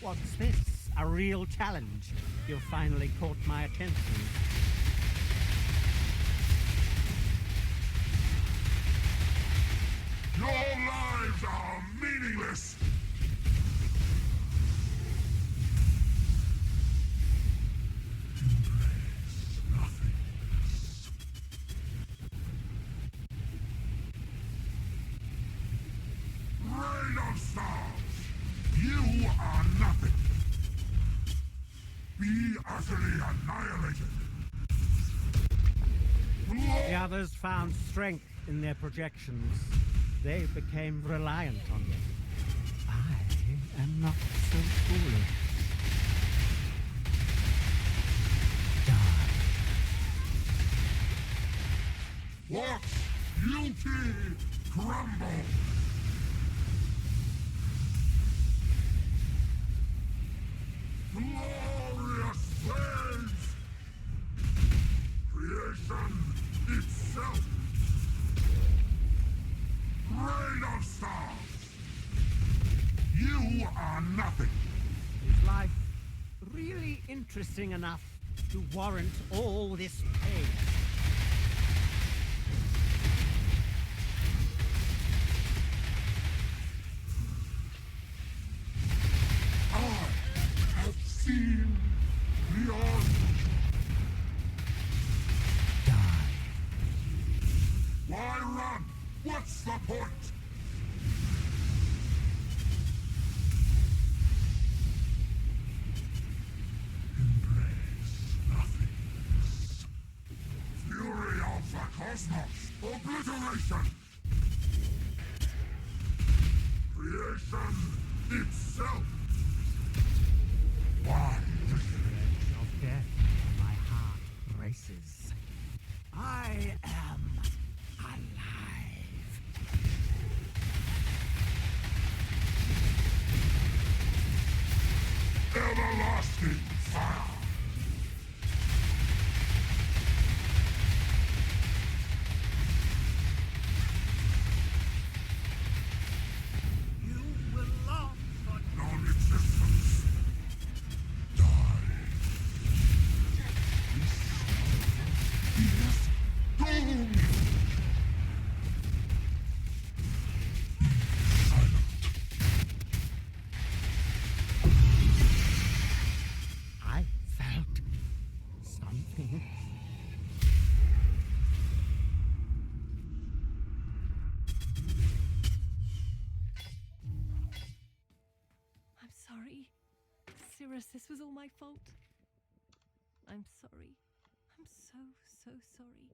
What's this? A real challenge? You've finally caught my attention. Your lives are meaningless! Embrace nothingness. Rain of stars! You are nothing! Be utterly annihilated! The others found strength in their projections. They became reliant on them. I am not so foolish. Die. Watch beauty crumble! Glorious flames! Creation itself! Rain of stars! You are nothing! Is life really interesting enough to warrant all this pain? I have seen beyond. Die. Why run? What's the point? Embrace nothingness. Fury of the cosmos. Obliteration. Creation itself. Why? Of death, my heart races. I am alive. Everlasting fire. You will long for Non-existence. Die. This is doomed. Silent. I felt something. I'm sorry. Cirrus, this was all my fault. I'm sorry. I'm so, so sorry.